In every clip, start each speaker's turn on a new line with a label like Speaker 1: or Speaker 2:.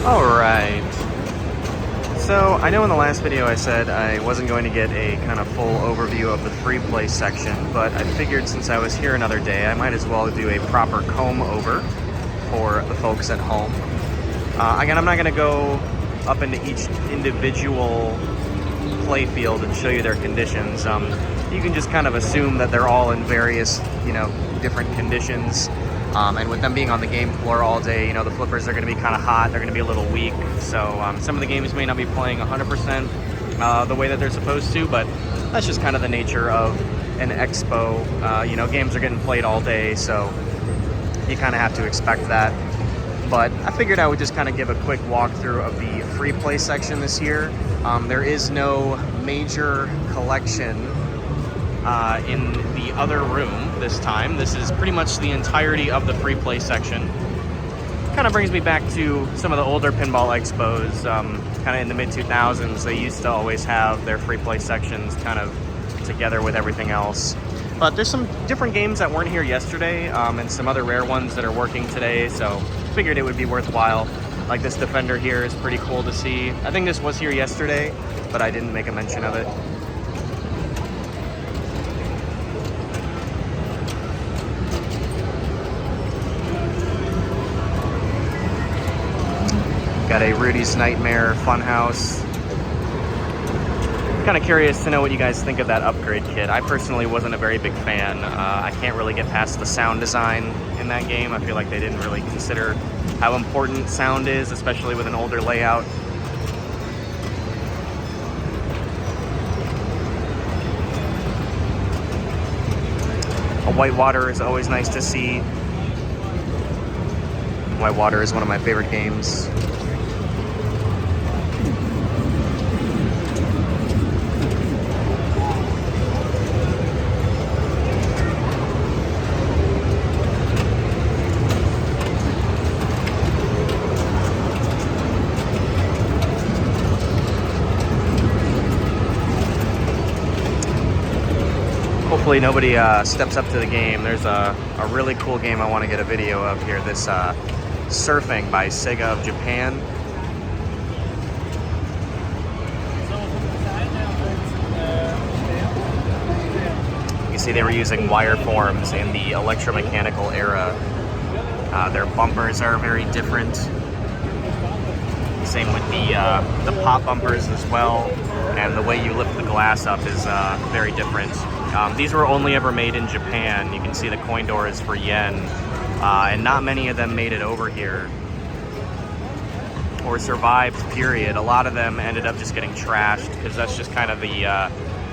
Speaker 1: Alright, so I know in the last video I said I wasn't going to get a kind of full overview of the free play section, but I figured since I was here another day, I might as well do a proper comb over for the folks at home. Again, I'm not going to go up into each individual play field and show you their conditions. You can just kind of assume that they're all in various, different conditions. And with them being on the game floor all day, the flippers are going to be kind of hot, they're going to be a little weak. So some of the games may not be playing 100% the way that they're supposed to, but that's just kind of the nature of an expo. Games are getting played all day, so you kind of have to expect that. But I figured I would just kind of give a quick walkthrough of the free play section this year. There is no major collection in the other room this time. This is pretty much the entirety of the free play section. Kind of brings me back to some of the older pinball expos, kind of in the mid-2000s. They used to always have their free play sections kind of together with everything else. But there's some different games that weren't here yesterday, and some other rare ones that are working today, so figured it would be worthwhile. Like this Defender here is pretty cool to see. I think this was here yesterday, but I didn't make a mention of it. Got a Rudy's Nightmare Funhouse. Kind of curious to know what you guys think of that upgrade kit. I personally wasn't a very big fan. I can't really get past the sound design in that game. I feel like they didn't really consider how important sound is, especially with an older layout. A Whitewater is always nice to see. Whitewater is one of my favorite games. Hopefully nobody steps up to the game. There's a really cool game I want to get a video of here. This Surfing by Sega of Japan. You see they were using wire forms in the Electromechanical era. Their bumpers are very different. Same with the pop bumpers as well. And the way you lift the glass up is very different. These were only ever made in Japan. You can see the coin door is for yen, and not many of them made it over here or survived, period. A lot of them ended up just getting trashed because that's just kind of the,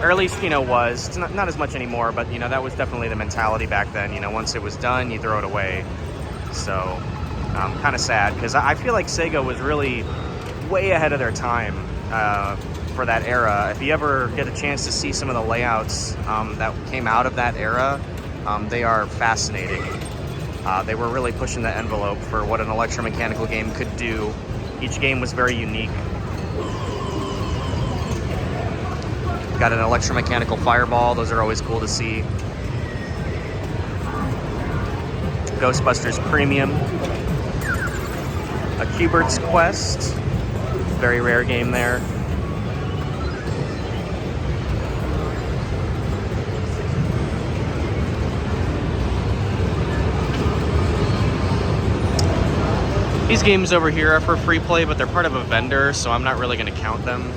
Speaker 1: or at least, was. It's not as much anymore, but, that was definitely the mentality back then. Once it was done, you throw it away. So, kind of sad because I feel like Sega was really way ahead of their time. For that era. If you ever get a chance to see some of the layouts that came out of that era, they are fascinating. They were really pushing the envelope for what an electromechanical game could do. Each game was very unique. Got an electromechanical fireball. Those are always cool to see. Ghostbusters Premium. A Cubert's Quest. Very rare game there. These games over here are for free play, but they're part of a vendor, so I'm not really going to count them.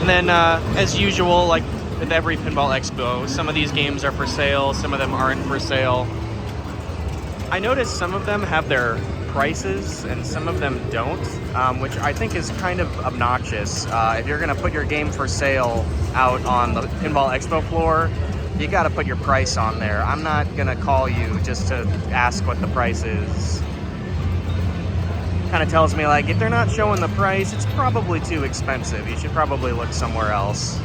Speaker 1: And then, as usual, like with every Pinball Expo, some of these games are for sale, some of them aren't for sale. I noticed some of them have their prices and some of them don't, which I think is kind of obnoxious. If you're going to put your game for sale out on the Pinball Expo floor, you got to put your price on there. I'm not going to call you just to ask what the price is. Kind of tells me, like, if they're not showing the price, it's probably too expensive. You should probably look somewhere else.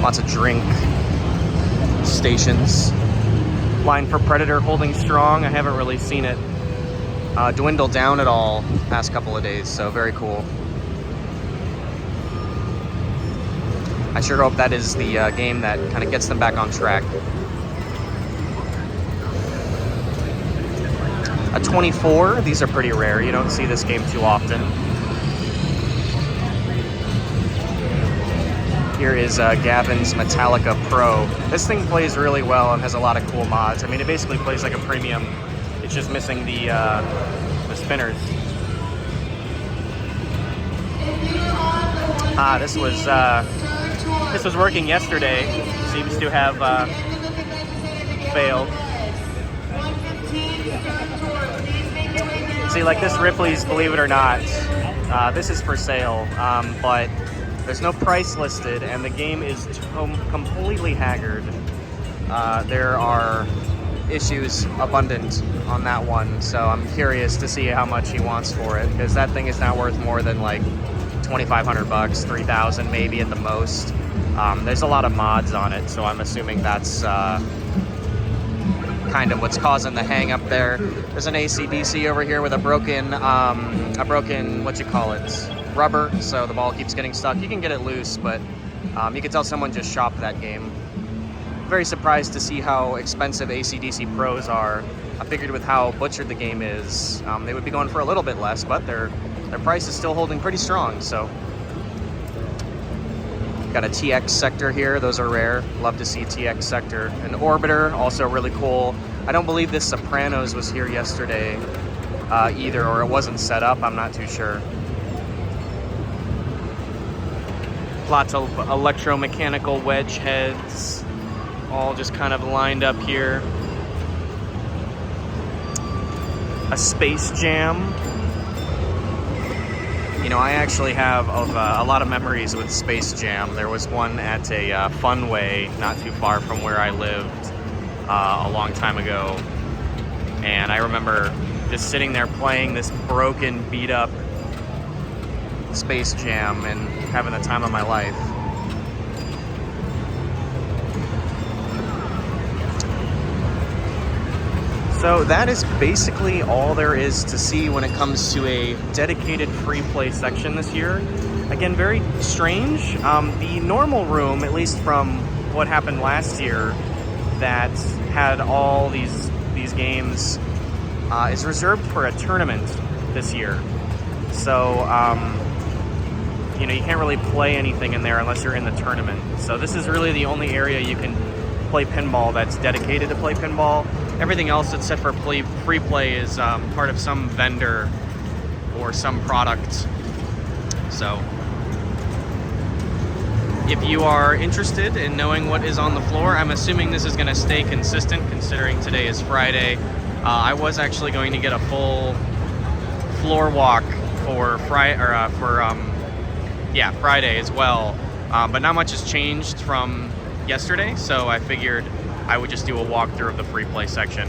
Speaker 1: Lots of drink. stations. Line for Predator holding strong. I haven't really seen it dwindle down at all past couple of days, so very cool. I sure hope that is the game that kind of gets them back on track. A 24, these are pretty rare. You don't see this game too often. Here is Gavin's Metallica Pro. This thing plays really well and has a lot of cool mods. I mean, it basically plays like a premium. It's just missing the spinners. This was working yesterday. Seems to have failed. See, like this Ripley's, believe it or not, this is for sale, but there's no price listed, and the game is completely haggard. There are issues abundant on that one, so I'm curious to see how much he wants for it, because that thing is not worth more than like $2,500, $3,000 maybe at the most. There's a lot of mods on it, so I'm assuming that's kind of what's causing the hang up there. There's an AC/DC over here with a broken what you call it, rubber, so the ball keeps getting stuck. You can get it loose, but you can tell someone just shopped that game. Very surprised to see how expensive AC/DC Pros are. I figured with how butchered the game is, they would be going for a little bit less, but their price is still holding pretty strong. So got a TX sector here. Those are rare. Love to see TX sector. An Orbiter, also really cool. I don't believe this Sopranos was here yesterday either, or it wasn't set up. I'm not too sure. Lots of electromechanical wedge heads, all just kind of lined up here. A Space Jam. You know, I actually have a lot of memories with Space Jam. There was one at a Funway not too far from where I lived a long time ago. And I remember just sitting there playing this broken, beat-up Space Jam and having the time of my life. So that is basically all there is to see when it comes to a dedicated free play section this year. Again, very strange. The normal room, at least from what happened last year, that had all these games, is reserved for a tournament this year. So, you know, you can't really play anything in there unless you're in the tournament. So this is really the only area you can play pinball that's dedicated to play pinball. Everything else that's set for free play is part of some vendor or some product. So if you are interested in knowing what is on the floor, I'm assuming this is going to stay consistent considering today is Friday. I was actually going to get a full floor walk for Friday as well, but not much has changed from yesterday, so I figured I would just do a walkthrough of the free play section.